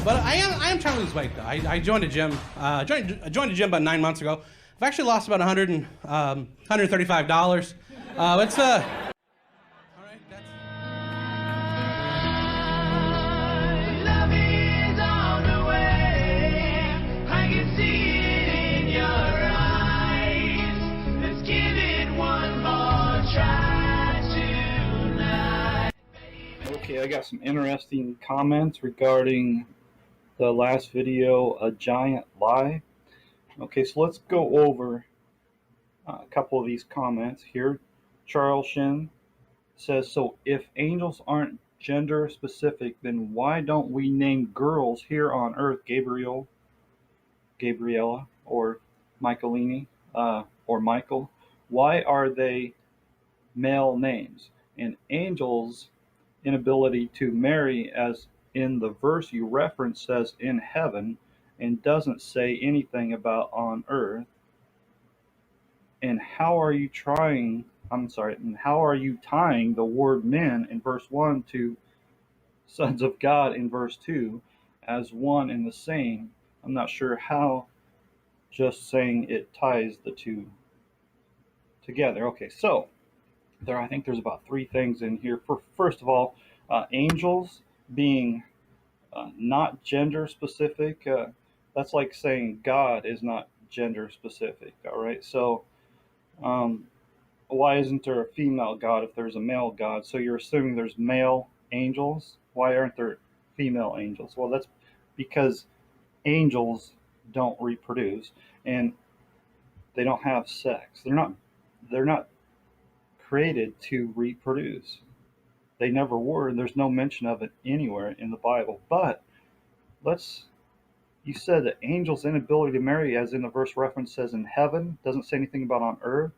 But I am trying to lose weight though. I joined a gym. Joined a gym about 9 months ago. I've actually lost about $135. It's all right. Love is on the way. I can see it in your eyes. Let's give it one more try tonight. Okay, I got some interesting comments regarding the last video, A Giant Lie. Okay, so let's go over a couple of these comments here. Charles Shin says, so if angels aren't gender specific, then why don't we name girls here on earth Gabriel, Gabriella, or Michaelini, or Michael? Why are they male names? And angels' inability to marry, as in the verse you reference, says in heaven and doesn't say anything about on earth. And how are you tying the word men in verse 1 to sons of God in verse 2 as one and the same? I'm not sure how just saying it ties the two together. Okay, so I think there's about 3 things in here. First of all, angels being not gender specific. That's like saying God is not gender specific. All right, so why isn't there a female God if there's a male God? So you're assuming there's male angels. Why aren't there female angels? Well, that's because angels don't reproduce and they don't have sex. They're not created to reproduce. They never were, and there's no mention of it anywhere in the Bible. But you said that angels' inability to marry, as in the verse reference says in heaven, doesn't say anything about on earth.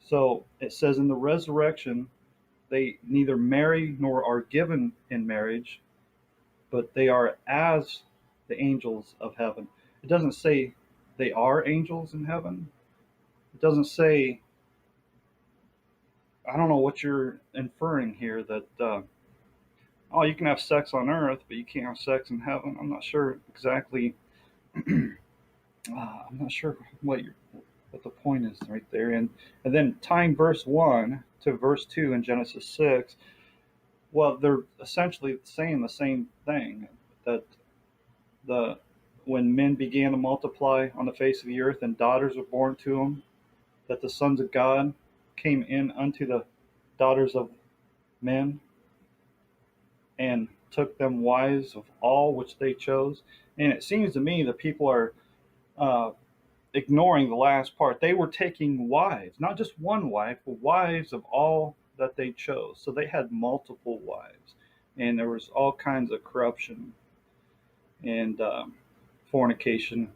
So it says in the resurrection, they neither marry nor are given in marriage, but they are as the angels of heaven. It doesn't say they are angels in heaven. It doesn't say, I don't know what you're inferring here, that you can have sex on earth, but you can't have sex in heaven. I'm not sure exactly. I'm not sure what the point is right there. And then tying verse 1 to verse 2 in Genesis 6, well, they're essentially saying the same thing, that when men began to multiply on the face of the earth and daughters were born to them, that the sons of God came in unto the daughters of men and took them wives of all which they chose. And it seems to me that people are ignoring the last part. They were taking wives, not just one wife, but wives of all that they chose. So they had multiple wives, and there was all kinds of corruption and fornication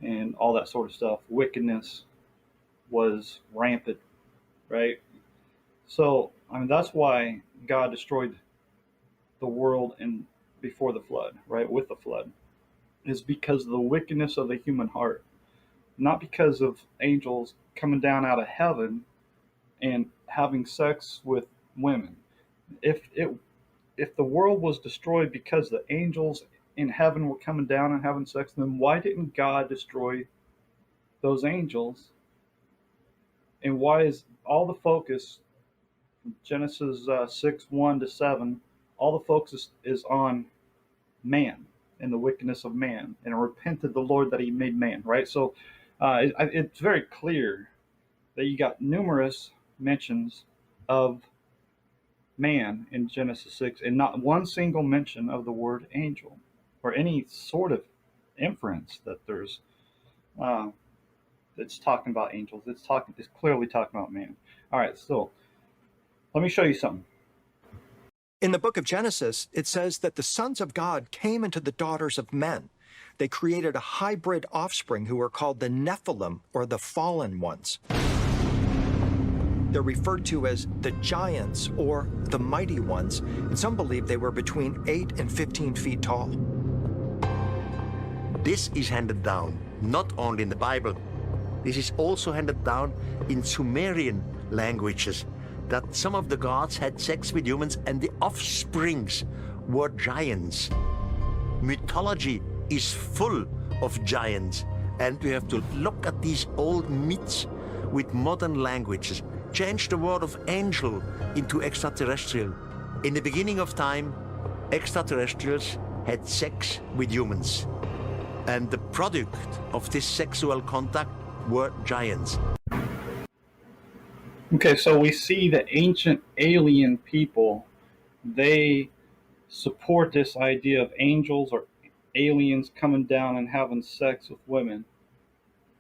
and all that sort of stuff. Wickedness was rampant, right? So that's why God destroyed the world before the flood, right? With the flood, is because of the wickedness of the human heart, not because of angels coming down out of heaven and having sex with women. If the world was destroyed because the angels in heaven were coming down and having sex, then why didn't God destroy those angels? And why is all the focus, Genesis 6:1-7, all the focus is on man and the wickedness of man, and repented the Lord that he made man, right? So it's very clear that you got numerous mentions of man in Genesis 6 and not one single mention of the word angel or any sort of inference that there's it's talking about angels. It's clearly talking about man. All right, so let me show you something. In the book of Genesis, it says that the sons of God came into the daughters of men. They created a hybrid offspring who are called the Nephilim, or the fallen ones. They're referred to as the giants, or the mighty ones, and some believe they were between 8 and 15 feet tall. This is handed down not only in the Bible, this is also handed down in Sumerian languages, that some of the gods had sex with humans and the offsprings were giants. mythology is full of giants, and we have to look at these old myths with modern languages, change the word of angel into extraterrestrial. In the beginning of time, extraterrestrials had sex with humans, and the product of this sexual contact were giants. Okay, so we see the ancient alien people, they support this idea of angels or aliens coming down and having sex with women.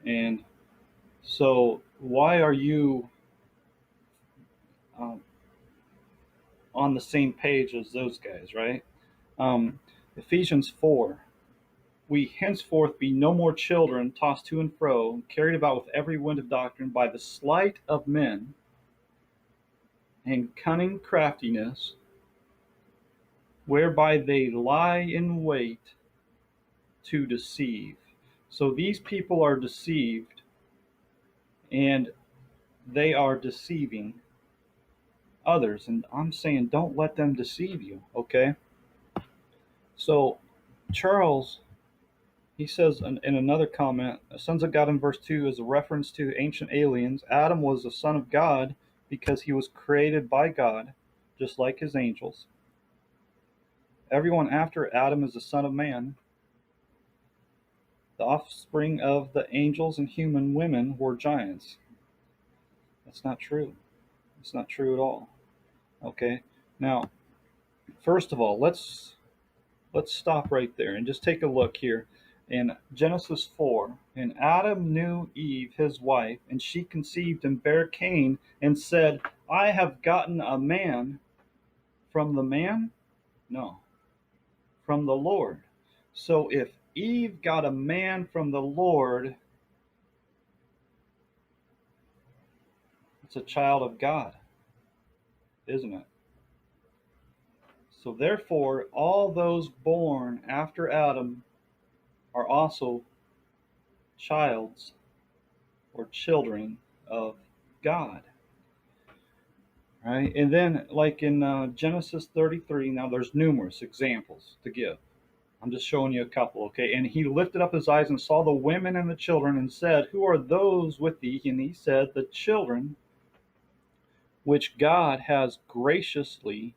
And so why are you on the same page as those guys, right? Ephesians 4, we henceforth be no more children, tossed to and fro, carried about with every wind of doctrine by the sleight of men and cunning craftiness, whereby they lie in wait to deceive. So these people are deceived, and they are deceiving others. And I'm saying, don't let them deceive you, okay? So Charles, he says in another comment, sons of God in verse 2 is a reference to ancient aliens. Adam was a son of God because he was created by God, just like his angels. Everyone after Adam is the son of man. The offspring of the angels and human women were giants. That's not true. It's not true at all. Okay? Now, first of all, let's stop right there and just take a look here. In Genesis 4, and Adam knew Eve, his wife, and she conceived and bare Cain, and said, I have gotten a man from the man? No, from the Lord. So if Eve got a man from the Lord, it's a child of God, isn't it? So therefore, all those born after Adam are also childs or children of God. Right? And then, like in Genesis 33, now there's numerous examples to give. I'm just showing you a couple, okay? And he lifted up his eyes and saw the women and the children and said, who are those with thee? And he said, the children which God has graciously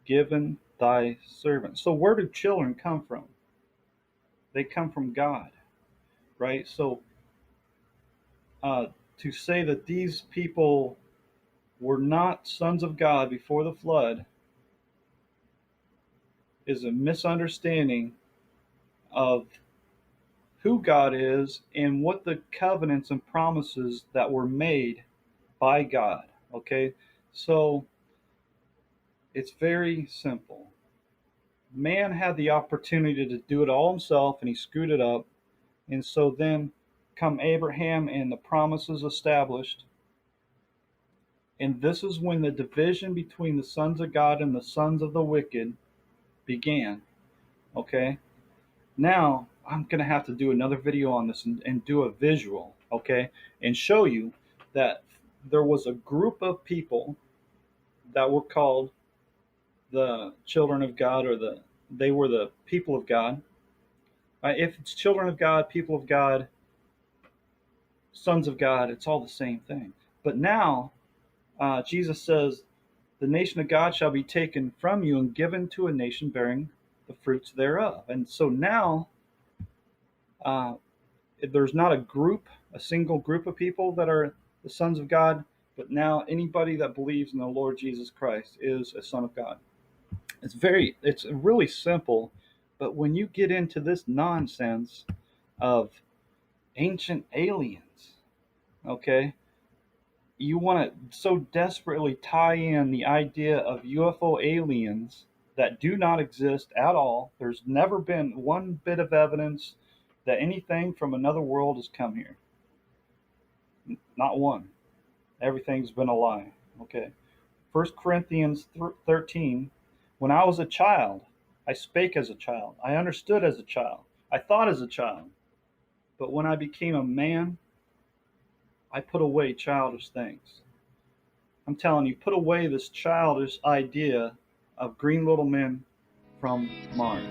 given thy servant. So where do children come from? They come from God, right? So to say that these people were not sons of God before the flood is a misunderstanding of who God is and what the covenants and promises that were made by God. Okay, so it's very simple. Man had the opportunity to do it all himself, and he screwed it up. And so then come Abraham and the promises established. And this is when the division between the sons of God and the sons of the wicked began. Okay, now I'm going to have to do another video on this and do a visual, okay, and show you that there was a group of people that were called the children of God, or they were the people of God. If it's children of God, people of God, sons of God, it's all the same thing. But now Jesus says, the nation of God shall be taken from you and given to a nation bearing the fruits thereof. And so now there's not a single group of people that are the sons of God, but now anybody that believes in the Lord Jesus Christ is a son of God. It's really simple, but when you get into this nonsense of ancient aliens, okay, you want to so desperately tie in the idea of UFO aliens that do not exist at all. There's never been one bit of evidence that anything from another world has come here. Not one. Everything's been a lie. Okay. 1 Corinthians 13, when I was a child, I spake as a child. I understood as a child. I thought as a child. But when I became a man, I put away childish things. I'm telling you, put away this childish idea of green little men from Mars.